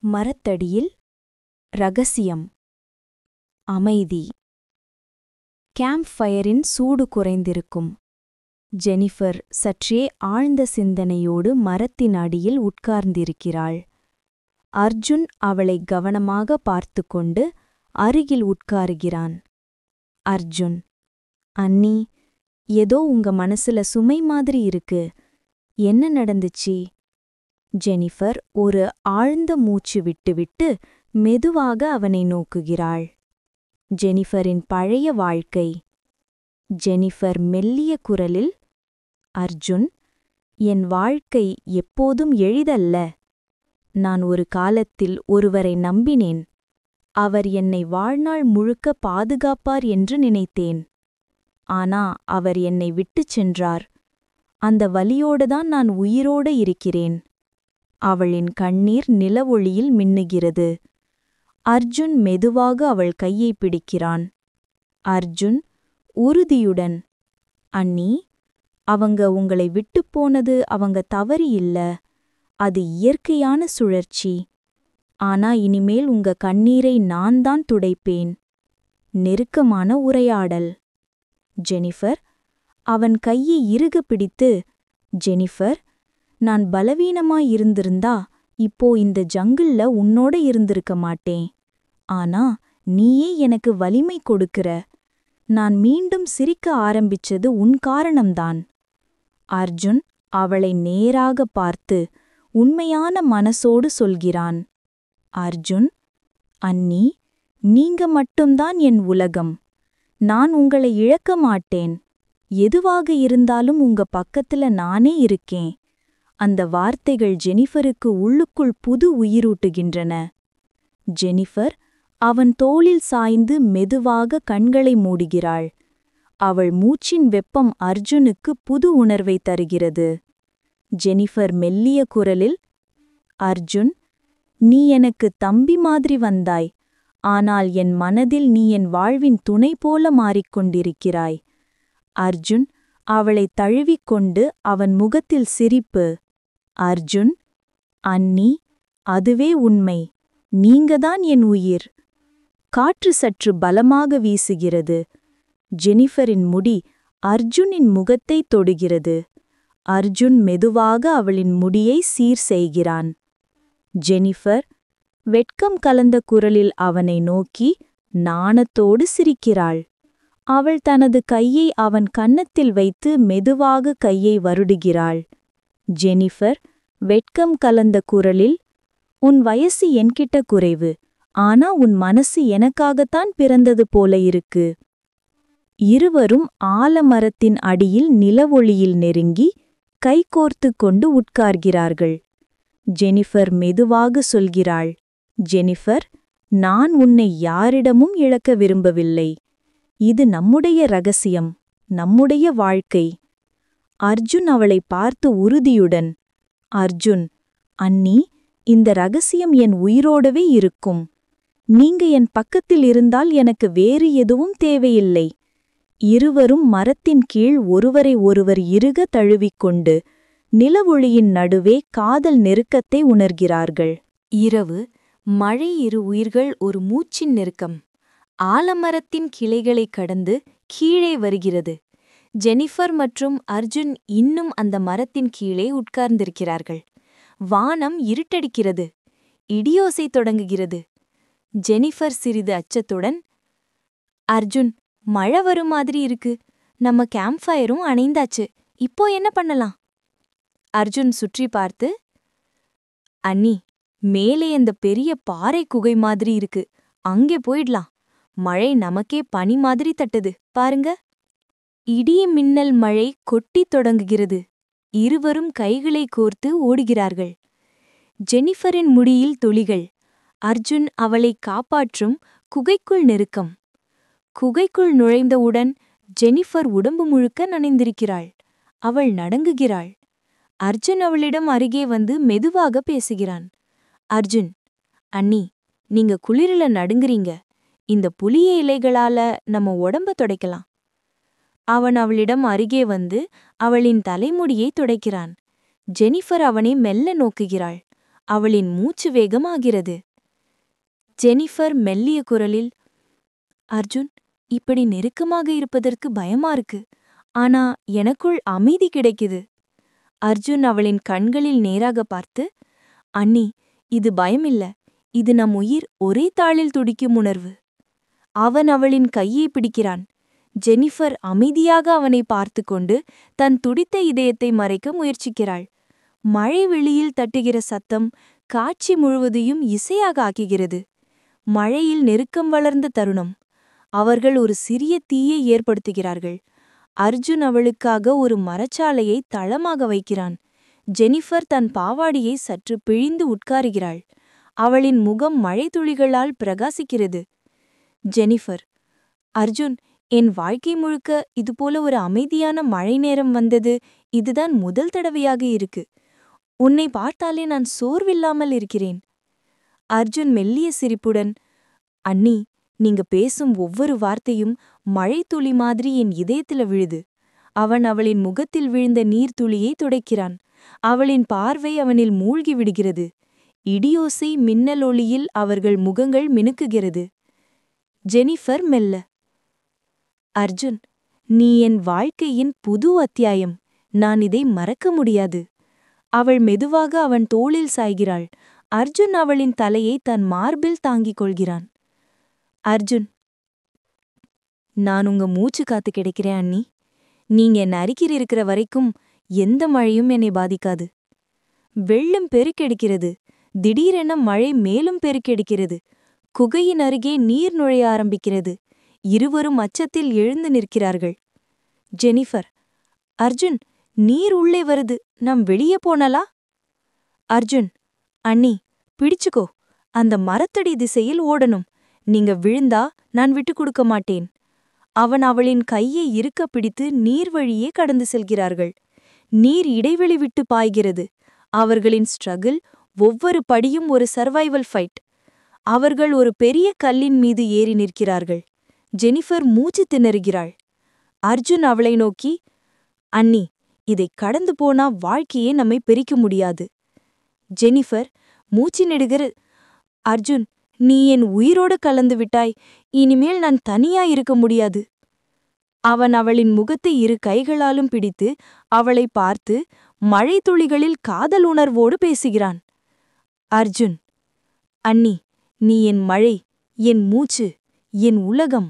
மரத்தடியில் ரகசியம். அமைதி. கேம்ப் ஃபயரின் சூடு குறைந்திருக்கும். ஜெனிஃபர் சற்றே ஆழ்ந்த சிந்தனையோடு மரத்தின் அடியில் உட்கார்ந்திருக்கிறாள். அர்ஜுன் அவளை கவனமாக பார்த்துக்கொண்டு அருகில் உட்காருகிறான். அர்ஜுன்: அண்ணி, ஏதோ உங்க மனசுல சுமை மாதிரி இருக்கு. என்ன நடந்துச்சு? ஜெனிஃபர் ஒரு ஆழ்ந்த மூச்சு விட்டுவிட்டு மெதுவாக அவனை நோக்குகிறாள். ஜெனிஃபரின் பழைய வாழ்க்கை. ஜெனிஃபர் மெல்லிய குரலில்: அர்ஜுன், என் வாழ்க்கை எப்போதும் எளிதல்ல. நான் ஒரு காலத்தில் ஒருவரை நம்பினேன். அவர் என்னை வாழ்நாள் முழுக்க பாதுகாப்பார் என்று நினைத்தேன். ஆனா அவர் என்னை விட்டுச் சென்றார். அந்த வலியோடுதான் நான் உயிரோடு இருக்கிறேன். அவளின் கண்ணீர் நிலவொளியில் மின்னுகிறது. அர்ஜுன் மெதுவாக அவள் கையை பிடிக்கிறான். அர்ஜுன் உறுதியுடன்: அண்ணி, அவங்க உங்களை விட்டுப்போனது அவங்க தவறு இல்ல. அது இயற்கையான சுழற்சி. ஆனா இனிமேல் உங்க கண்ணீரை நான் தான் துடைப்பேன். நெருக்கமான உரையாடல். ஜெனிஃபர் அவன் கையை இறுக பிடித்து: ஜெனிஃபர், நான் பலவீனமாயிருந்திருந்தா இப்போ இந்த ஜங்கிள்ல உன்னோட இருந்திருக்க மாட்டேன். ஆனா நீயே எனக்கு வலிமை கொடுக்கிற. நான் மீண்டும் சிரிக்க ஆரம்பிச்சது உன் காரணம்தான். அர்ஜுன் அவளை நேராக பார்த்து உண்மையான மனசோடு சொல்கிறான். அர்ஜுன்: அண்ணி, நீங்க மட்டும்தான் என் உலகம். நான் உங்களை இழக்க மாட்டேன். எதுவாக இருந்தாலும் உங்க பக்கத்துல நானே இருக்கேன். அந்த வார்த்தைகள் ஜெனிஃபருக்கு உள்ளுக்குள் புது உயிரூட்டுகின்றன. ஜெனிஃபர் அவன் தோளில் சாய்ந்து மெதுவாக கண்களை மூடுகிறாள். அவள் மூச்சின் வெப்பம் அர்ஜுனுக்கு புது உணர்வை தருகிறது. ஜெனிஃபர் மெல்லிய குரலில்: அர்ஜுன், நீ எனக்கு தம்பி மாதிரி வந்தாய். ஆனால் என் மனதில் நீ என் வாழ்வின் துணை போல மாறிக்கொண்டிருக்கிறாய். அர்ஜுன் அவளை தழுவிக்கொண்டு அவன் முகத்தில் சிரிப்பு. அர்ஜுன்: அண்ணி, அதுவே உண்மை. நீங்கதான் என் உயிர். காற்று சற்று பலமாக வீசுகிறது. ஜெனிஃபரின் முடி அர்ஜுனின் முகத்தை தொடுகிறது. அர்ஜுன் மெதுவாக அவளின் முடியை சீர் செய்கிறான். ஜெனிஃபர் வெட்கம் கலந்த குரலில் அவனை நோக்கி நாணத்தோடு சிரிக்கிறாள். அவள் தனது கையை அவன் கன்னத்தில் வைத்து மெதுவாக கையை வருடுகிறாள். ஜெனிஃபர் வெட்கம் கலந்த குரலில்: உன் வயசு என்கிட்ட குறைவு. ஆனா உன் மனசு எனக்காகத்தான் பிறந்தது போல இருக்கு. இருவரும் ஆலமரத்தின் அடியில் நிலவொளியில் நெருங்கி கைகோர்த்து கொண்டு உட்கார்கிறார்கள். ஜெனிஃபர் மெதுவாக சொல்கிறாள்: ஜெனிஃபர், நான் உன்னை யாரிடமும் இழக்க விரும்பவில்லை. இது நம்முடைய ரகசியம், நம்முடைய வாழ்க்கை. அர்ஜுன் அவளை பார்த்து உறுதியுடன்: அர்ஜுன், அண்ணி, இந்த ரகசியம் என் உயிரோடவே இருக்கும். நீங்க என் பக்கத்தில் இருந்தால் எனக்கு வேறு எதுவும் தேவையில்லை. இருவரும் மரத்தின் கீழ் ஒருவரை ஒருவர் இறுக தழுவிக்கொண்டு நிலவொளியின் நடுவே காதல் நெருக்கத்தை உணர்கிறார்கள். இரவு, மழை, இரு உயிர்கள் ஒரு மூச்சின் நெருக்கம். ஆலமரத்தின் கிளைகளைக் கடந்து கீழே வருகிறது. ஜெனிஃபர் மற்றும் அர்ஜுன் இன்னும் அந்த மரத்தின் கீழே உட்கார்ந்திருக்கிறார்கள். வானம் இருட்டடிக்கிறது. இடியோசை தொடங்குகிறது. ஜெனிஃபர் சிறிது அச்சத்துடன்: அர்ஜுன், மழை வரும் மாதிரி இருக்கு. நம்ம கேம்ப் ஃபயரும் அணைந்தாச்சு. இப்போ என்ன பண்ணலாம்? அர்ஜுன் சுற்றி பார்த்து: அண்ணி, மேலே அந்த பெரிய பாறை குகை மாதிரி இருக்கு. அங்கே போயிடலாம். மழை நமக்கே பனி மாதிரி தட்டுது, பாருங்க. இடி மின்னல் மழை கொட்டித் தொடங்குகிறது. இருவரும் கைகளை கோர்த்து ஓடுகிறார்கள். ஜெனிஃபரின் முடியில் துளிகள். அர்ஜுன் அவளை காப்பாற்றும் குகைக்குள் நெருக்கம். குகைக்குள் நுழைந்தவுடன் ஜெனிஃபர் உடம்பு முழுக்க நனைந்திருக்கிறாள். அவள் நடுங்குகிறாள். அர்ஜுன் அவளிடம் அருகே வந்து மெதுவாக பேசுகிறான். அர்ஜுன்: அண்ணி, நீங்க குளிரில நடுங்குறீங்க. இந்த புளிய இலைகளால நம்ம உடம்ப துடைக்கலாம். அவன் அவளிடம் அருகே வந்து அவளின் தலைமுடியை துடைக்கிறான். ஜெனிஃபர் அவனை மெல்ல நோக்குகிறாள். அவளின் மூச்சு வேகமாகிறது. ஜெனிஃபர் மெல்லிய குரலில், அர்ஜுன், இப்படி நெருக்கமாக இருப்பதற்கு பயமா இருக்கு. ஆனா எனக்குள் அமைதி கிடைக்குது. அர்ஜுன் அவளின் கண்களில் நேராக பார்த்து, அண்ணி, இது பயமில்ல, இது நம் உயிர் ஒரே தாளில் துடிக்கும் உணர்வு. அவன் அவளின் கையை பிடிக்கிறான். ஜெனிஃபர் அமைதியாக அவனை பார்த்து கொண்டு தன் துடித்த இதயத்தை மறைக்க முயற்சிக்கிறாள். மழை வெளியில் தட்டுகிற சத்தம் காட்சி முழுவதையும் இசையாக ஆக்குகிறது. மழையில் நெருக்கம் வளர்ந்த தருணம். அவர்கள் ஒரு சிறிய தீயை ஏற்படுத்துகிறார்கள். அர்ஜுன் அவளுக்காக ஒரு மரச்சாலையை தளமாக வைக்கிறான். ஜெனிஃபர் தன் பாவாடியை சற்று பிழிந்து உட்காருகிறாள். அவளின் முகம் மழைத்துளிகளால் பிரகாசிக்கிறது. ஜெனிஃபர், அர்ஜுன், என் வாழ்க்கை முழுக்க இதுபோல ஒரு அமைதியான மழை நேரம் வந்தது இதுதான் முதல் தடவையாக இருக்கு. உன்னை பார்த்தாலே நான் சோர்வில்லாமல் இருக்கிறேன். அர்ஜுன் மெல்லிய சிரிப்புடன், அண்ணி, நீங்க பேசும் ஒவ்வொரு வார்த்தையும் மழைத்துளி மாதிரி என் இதயத்துல விழுது. அவன் அவளின் முகத்தில் விழுந்த நீர்த்துளியை துடைக்கிறான். அவளின் பார்வை அவனில் மூழ்கி விடுகிறது. இடியோசை மின்னல் ஒளியில் அவர்கள் முகங்கள் மினுக்குகிறது. ஜெனிஃபர் மெல்ல, அர்ஜுன், நீ என் வாழ்க்கையின் புது அத்தியாயம். நான் இதை மறக்க முடியாது. அவள் மெதுவாக அவன் தோளில் சாய்கிறாள். அர்ஜுன் அவளின் தலையை தன் மார்பில் தாங்கிக் கொள்கிறான். அர்ஜுன், நான் உங்க மூச்சு காத்து கிடைக்கிறேன் அண்ணி. நீங்க என் அருகில் இருக்கிற வரைக்கும் எந்த மழையும் என்னை பாதிக்காது. வெள்ளம் பெருக்கெடுக்கிறது. திடீரென மழை மேலும் பெருக்கெடுக்கிறது. குகையின் அருகே நீர் நுழைய ஆரம்பிக்கிறது. இருவரும் அச்சத்தில் எழுந்து நிற்கிறார்கள். ஜெனிஃபர், அர்ஜுன், நீர் உள்ளே வருது, நாம் வெளியே போனலா? அர்ஜுன், அண்ணி, பிடிச்சுக்கோ, அந்த மரத்தடி திசையில் ஓடணும். நீங்க விழுந்தா நான் விட்டு கொடுக்க மாட்டேன். அவன் அவளின் கையை இறுக்க பிடித்து நீர் வழியே கடந்து செல்கிறார்கள். நீர் இடைவெளி விட்டு பாய்கிறது. அவர்களின் ஸ்ட்ரகிள், ஒவ்வொரு படியும் ஒரு சர்வைவல் ஃபைட். அவர்கள் ஒரு பெரிய கல்லின் மீது ஏறி நிற்கிறார்கள். ஜெனிஃபர் மூச்சு திணறுகிறாள். அர்ஜுன் அவளை நோக்கி, அண்ணி, இதை கடந்து போனா வாழ்க்கையே நம்மை பிரிக்க முடியாது. ஜெனிஃபர் மூச்சு நெடுகிற, அர்ஜுன், நீ என் உயிரோடு கலந்து விட்டாய். இனிமேல் நான் தனியா இருக்க முடியாது. அவன் அவளின் முகத்தை இரு கைகளாலும் பிடித்து அவளை பார்த்து மழை துளிகளில் காதல் உணர்வோடு பேசுகிறான். அர்ஜுன், அண்ணி, நீ என் மழை, என் மூச்சு, என் உலகம்.